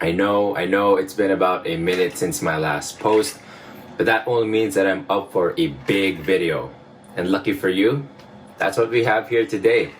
I know it's been about a minute since my last post, but that only means that I'm up for a big video. And lucky for you, that's what we have here today.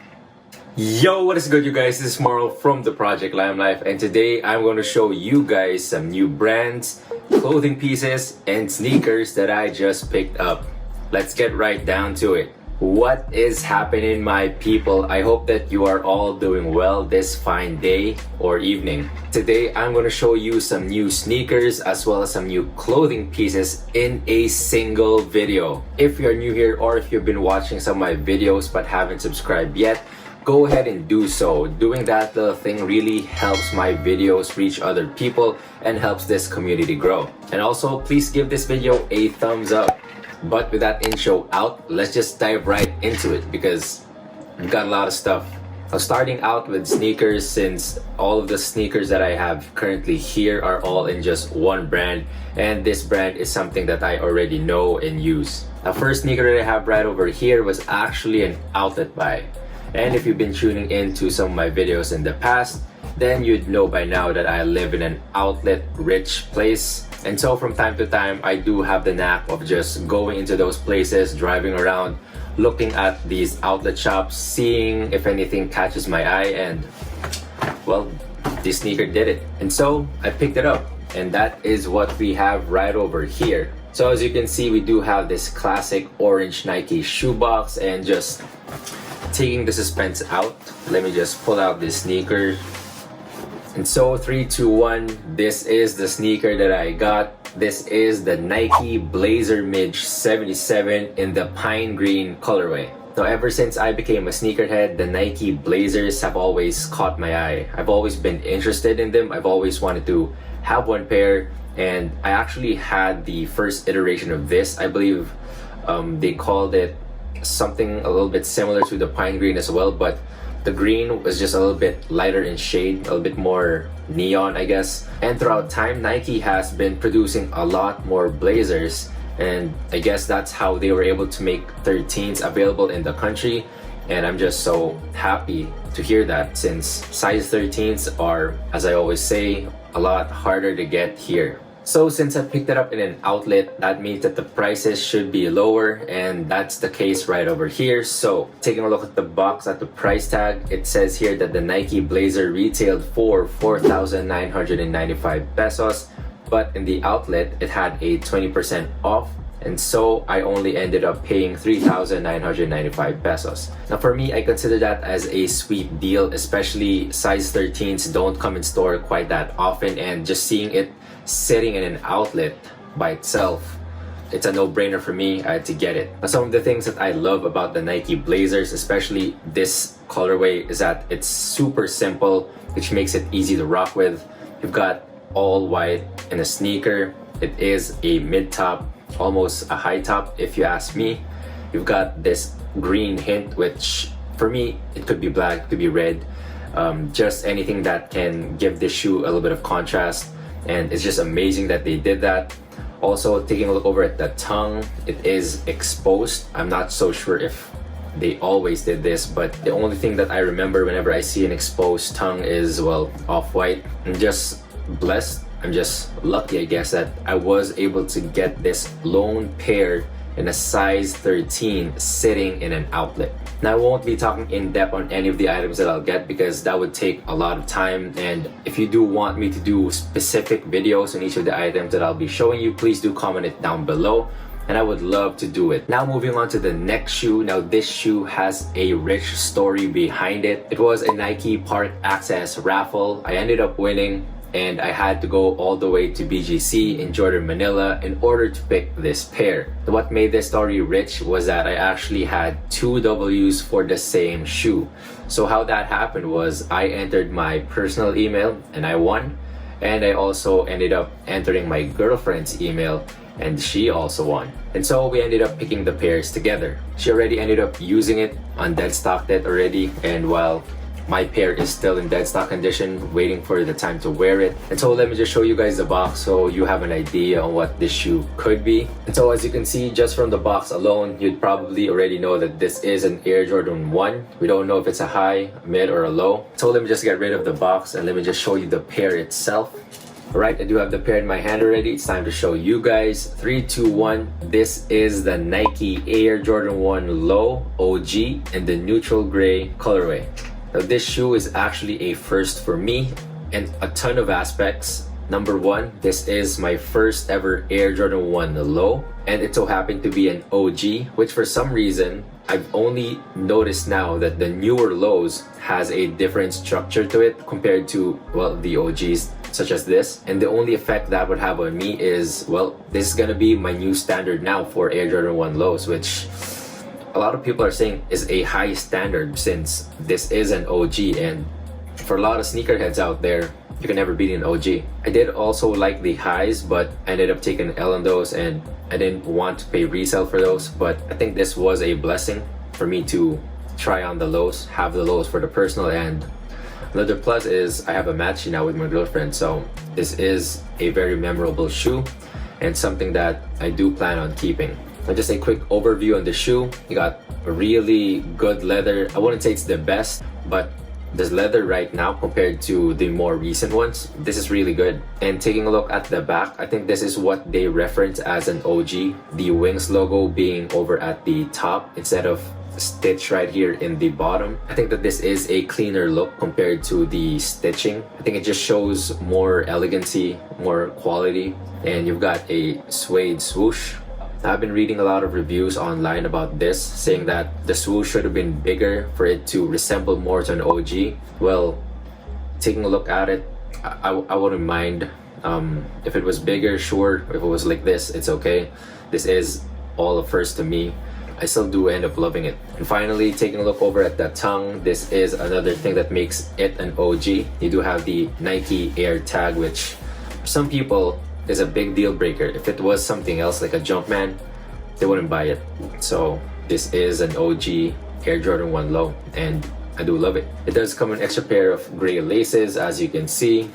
Yo, what is good, you guys? This is Marl from the Project Lamb Life, and today I'm going to show you guys some new brands, clothing pieces, and sneakers that I just picked up. Let's get right down to it. What is happening, my people? I hope that you are all doing well this fine day or evening. Today I'm going to show you some new sneakers as well as some new clothing pieces in a single video. If you're new here or if you've been watching some of my videos but haven't subscribed yet, go ahead and do so. Doing that little thing really helps my videos reach other people and helps this community grow. And also, please give this video a thumbs up. But with that intro out, let's just dive right into it because we've got a lot of stuff. Now, starting out with sneakers, since all of the sneakers that I have currently here are all in just one brand, and this brand is something that I already know and use. The first sneaker that I have right over here was actually an outlet buy. And if you've been tuning into some of my videos in the past, then you'd know by now that I live in an outlet-rich place. And so from time to time, I do have the knack of just going into those places, driving around, looking at these outlet shops, seeing if anything catches my eye, and well, this sneaker did it. And so I picked it up, and that is what we have right over here. So as you can see, we do have this classic orange Nike shoebox, and just taking the suspense out, let me just pull out this sneaker. And so 3, 2, 1, this is the sneaker that I got. This is the Nike Blazer Midge 77 in the pine green colorway. Now, ever since I became a sneakerhead, the Nike Blazers have always caught my eye. I've always been interested in them. I've always wanted to have one pair, and I actually had the first iteration of this. I believe they called it something a little bit similar to the pine green as well, but the green was just a little bit lighter in shade, a little bit more neon, I guess. And throughout time, Nike has been producing a lot more Blazers, and I guess that's how they were able to make 13s available in the country. And I'm just so happy to hear that, since size 13s are, as I always say, a lot harder to get here. So since I picked it up in an outlet, that means that the prices should be lower, and that's the case right over here. So taking a look at the box, at the price tag, it says here that the Nike Blazer retailed for 4,995 pesos, but in the outlet it had a 20% off, and so I only ended up paying 3,995 pesos. Now for me, I consider that as a sweet deal, especially size 13s don't come in store quite that often, and just seeing it sitting in an outlet by itself, it's a no-brainer for me. I had to get it. Now, some of the things that I love about the Nike Blazers, especially this colorway, is that it's super simple, which makes it easy to rock with. You've got all white in a sneaker. It is a mid-top, almost a high top if you ask me. You've got this green hint, which for me, it could be black, it could be red, just anything that can give this shoe a little bit of contrast. And it's just amazing that they did that. Also, taking a look over at the tongue, it is exposed. I'm not so sure if they always did this, but the only thing that I remember whenever I see an exposed tongue is, well, off-white. I'm just blessed. I'm just lucky, I guess, that I was able to get this lone pair in a size 13 sitting in an outlet. Now, I won't be talking in depth on any of the items that I'll get because that would take a lot of time, and if you do want me to do specific videos on each of the items that I'll be showing you, please do comment it down below, and I would love to do it. Now moving on to the next shoe. Now this shoe has a rich story behind it. It was a Nike Park Access raffle. I ended up winning, and I had to go all the way to BGC in Jordan, Manila in order to pick this pair. What made this story rich was that I actually had 2 W's for the same shoe. So how that happened was I entered my personal email and I won, and I also ended up entering my girlfriend's email and she also won. And so we ended up picking the pairs together. She already ended up using it on dead stock already, and while My pair is still in dead stock condition, waiting for the time to wear it. And so let me just show you guys the box so you have an idea on what this shoe could be. And so as you can see, just from the box alone, you'd probably already know that this is an Air Jordan 1. We don't know if it's a high, mid, or a low. So let me just get rid of the box and let me just show you the pair itself. Alright, I do have the pair in my hand already. It's time to show you guys. 3, 2, 1. This is the Nike Air Jordan 1 Low OG in the neutral gray colorway. Now this shoe is actually a first for me in a ton of aspects. Number one, this is my first ever Air Jordan 1 Low, and it so happened to be an OG, which for some reason I've only noticed now that the newer lows has a different structure to it compared to, well, the OGs such as this. And the only effect that would have on me is, well, this is gonna be my new standard now for Air Jordan 1 lows, which a lot of people are saying is a high standard since this is an OG, and for a lot of sneakerheads out there, you can never beat an OG. I did also like the highs, but I ended up taking an L on those and I didn't want to pay resale for those. But I think this was a blessing for me to try on the lows, have the lows for the personal. And another plus is I have a matching now with my girlfriend. So this is a very memorable shoe and something that I do plan on keeping. Now just a quick overview on the shoe. You got a really good leather. I wouldn't say it's the best, but this leather right now compared to the more recent ones, this is really good. And taking a look at the back, I think this is what they reference as an OG. The Wings logo being over at the top instead of stitch right here in the bottom. I think that this is a cleaner look compared to the stitching. I think it just shows more elegancy, more quality. And you've got a suede swoosh. I've been reading a lot of reviews online about this, saying that the swoosh should have been bigger for it to resemble more to an OG. Well, taking a look at it, I wouldn't mind. If it was bigger, sure. If it was like this, it's okay. This is all a first to me. I still do end up loving it. And finally, taking a look over at the tongue, this is another thing that makes it an OG. You do have the Nike Air tag, which for some people is a big deal breaker. If it was something else like a Jumpman, they wouldn't buy it. So this is an OG Air Jordan 1 Low, and I do love it. It does come an extra pair of gray laces, as you can see,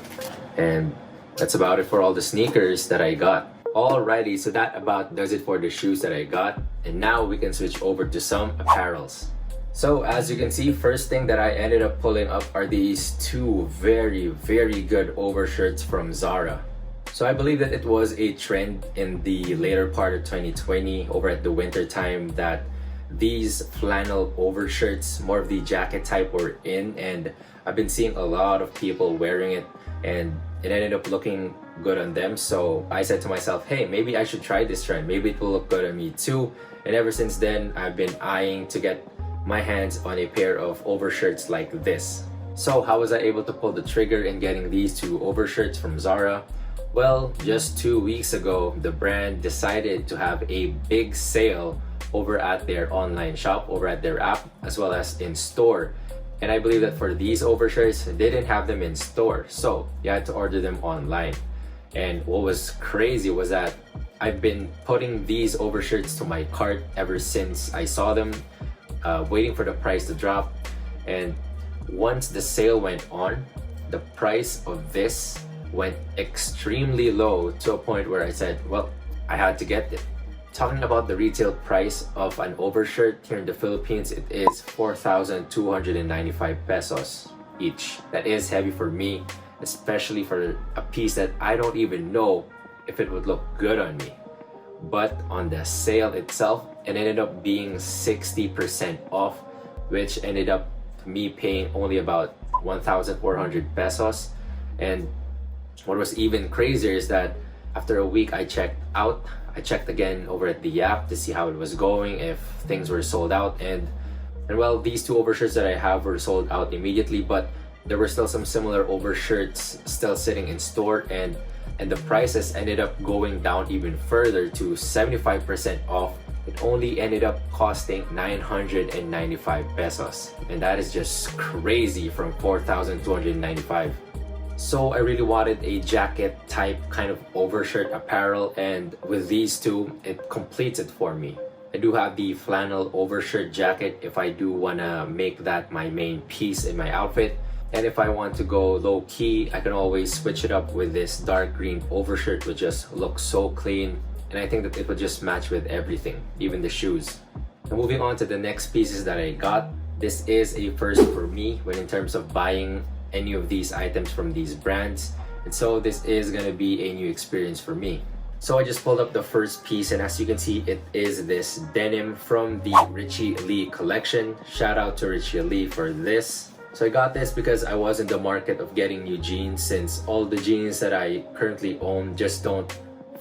and that's about it for all the sneakers that I got. Alrighty, so that about does it for the shoes that I got, and now we can switch over to some apparels. So as you can see, first thing that I ended up pulling up are these two very good overshirts from Zara. So I believe that it was a trend in the later part of 2020 over at the winter time that these flannel overshirts, more of the jacket type, were in, and I've been seeing a lot of people wearing it and it ended up looking good on them. So I said to myself, hey, maybe I should try this trend. Maybe it will look good on me too. And ever since then, I've been eyeing to get my hands on a pair of overshirts like this. So how was I able to pull the trigger in getting these two overshirts from Zara? Well, just 2 weeks ago, the brand decided to have a big sale over at their online shop, over at their app, as well as in store. And I believe that for these overshirts, they didn't have them in store, so you had to order them online. And what was crazy was that I've been putting these overshirts to my cart ever since I saw them, waiting for the price to drop. And once the sale went on, the price of this went extremely low to a point where I said, well, I had to get it. Talking about the retail price of an overshirt here in the Philippines, it is 4,295 pesos each. That is heavy for me, especially for a piece that I don't even know if it would look good on me. But on the sale itself, it ended up being 60% off, which ended up me paying only about 1,400 pesos. And what was even crazier is that after a week I checked out. I checked again over at the app to see how it was going, if things were sold out, and well, these two overshirts that I have were sold out immediately, but there were still some similar overshirts still sitting in store, and the prices ended up going down even further to 75% off. It only ended up costing 995 pesos, and that is just crazy from 4,295. So I really wanted a jacket type kind of overshirt apparel, and with these two, it completes it for me. I do have the flannel overshirt jacket if I do want to make that my main piece in my outfit. And if I want to go low key, I can always switch it up with this dark green overshirt, which just looks so clean. And I think that it would just match with everything, even the shoes. Now moving on to the next pieces that I got. This is a first for me when in terms of buying any of these items from these brands. And so this is gonna be a new experience for me. So I just pulled up the first piece, and as you can see, it is this denim from the Richie Lee collection. Shout out to Richie Lee for this. So I got this because I was in the market of getting new jeans, since all the jeans that I currently own just don't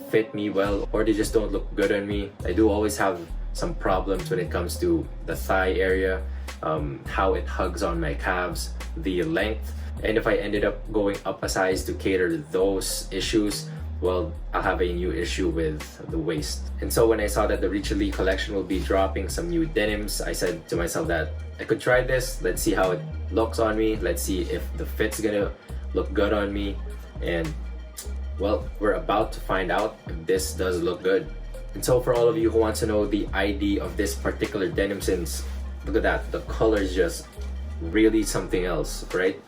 fit me well, or they just don't look good on me. I do always have some problems when it comes to the thigh area, how it hugs on my calves, the length. And if I ended up going up a size to cater to those issues, well, I'll have a new issue with the waist. And so when I saw that the Richie Lee collection will be dropping some new denims, I said to myself that I could try this. Let's see how it looks on me. Let's see if the fit's gonna look good on me. And well, we're about to find out if this does look good. And so for all of you who want to know the ID of this particular denim, since look at that, the color is just really something else, right?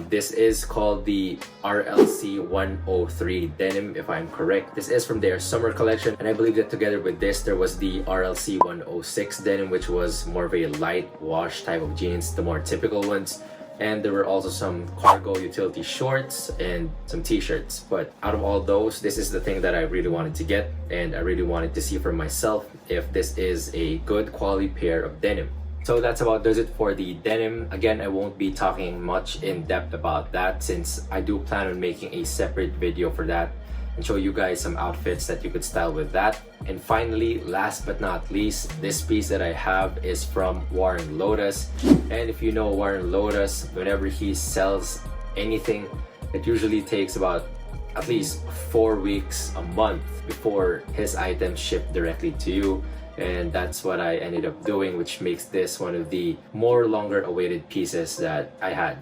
This is called the RLC 103 denim, if I'm correct. This is from their summer collection, and I believe that together with this, there was the RLC 106 denim, which was more of a light wash type of jeans, the more typical ones. And there were also some cargo utility shorts and some t-shirts. But out of all those, this is the thing that I really wanted to get, and I really wanted to see for myself if this is a good quality pair of denim. So that's about does it for the denim. Again, I won't be talking much in depth about that, since I do plan on making a separate video for that and show you guys some outfits that you could style with that. And finally, last but not least, this piece that I have is from Warren Lotas. And if you know Warren Lotas, whenever he sells anything, it usually takes about at least 4 weeks, a month before his items ship directly to you. And that's what I ended up doing, which makes this one of the more longer awaited pieces that I had.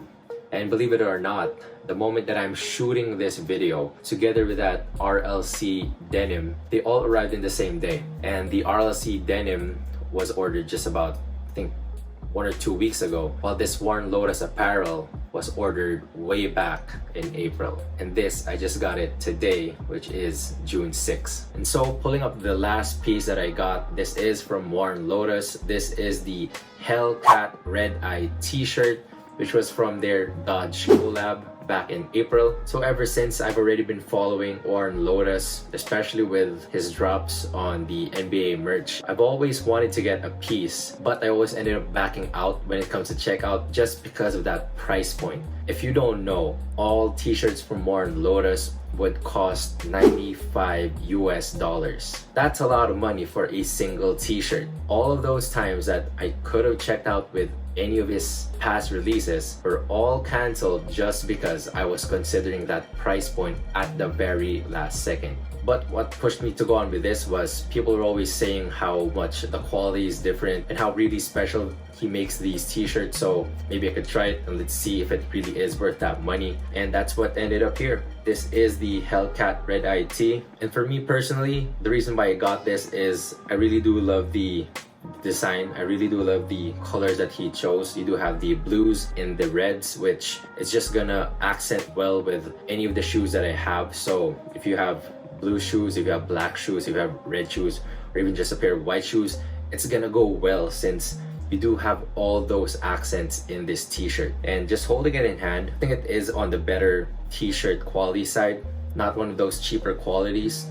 And believe it or not, the moment that I'm shooting this video, together with that RLC denim, they all arrived in the same day. And the RLC denim was ordered just about, I think, 1 or 2 weeks ago, while this Warren Lotas apparel was ordered way back in April. And this, I just got it today, which is June 6th. And so pulling up the last piece that I got, this is from Warren Lotas. This is the Hellcat Red Eye T-Shirt, which was from their Dodge collab back in April. So ever since, I've already been following Warren Lotas, especially with his drops on the NBA merch. I've always wanted to get a piece, but I always ended up backing out when it comes to checkout just because of that price point. If you don't know, all t-shirts from Warren Lotas would cost $95 US. That's a lot of money for a single t-shirt. All of those times that I could have checked out with any of his past releases were all canceled just because I was considering that price point at the very last second. But what pushed me to go on with this was people were always saying how much the quality is different and how really special he makes these t-shirts. So maybe I could try it and let's see if it really is worth that money. And that's what ended up here. This is the Hellcat Red Eye Tea. And for me personally, the reason why I got this is I really do love the design. I really do love the colors that he chose. You do have the blues and the reds, which is just gonna accent well with any of the shoes that I have. So if you have blue shoes, if you have black shoes, if you have red shoes, or even just a pair of white shoes, it's gonna go well since you do have all those accents in this t-shirt. And just holding it in hand, I think it is on the better t-shirt quality side, not one of those cheaper qualities.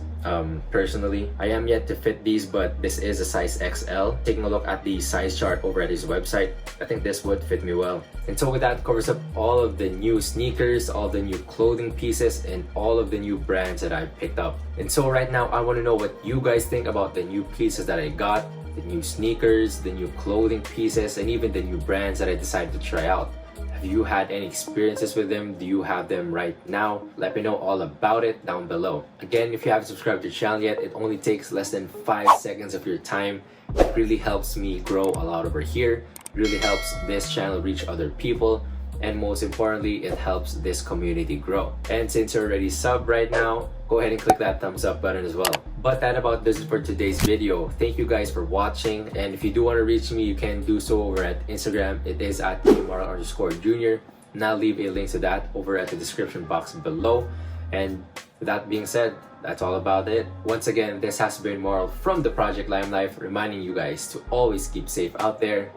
Personally, I am yet to fit these, but this is a size XL. Taking a look at the size chart over at his website, I think this would fit me well. And so with that covers up all of the new sneakers, all the new clothing pieces, and all of the new brands that I've picked up. And so right now, I want to know what you guys think about the new pieces that I got, the new sneakers, the new clothing pieces, and even the new brands that I decided to try out. Have you had any experiences with them? Do you have them right now? Let me know all about it down below. Again, if you haven't subscribed to the channel yet, it only takes less than 5 seconds of your time. It really helps me grow a lot over here. It really helps this channel reach other people. And most importantly, it helps this community grow. And since you're already subbed right now, go ahead and click that thumbs up button as well. But that about does it for today's video. Thank you guys for watching, and if you do want to reach me, you can do so over at Instagram. It is at @Moral_Junior, and I'll leave a link to that over at the description box below. And with that being said, that's all about it. Once again, this has been Moral from the Project Lime Life, reminding you guys to always keep safe out there,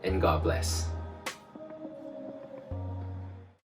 and God bless.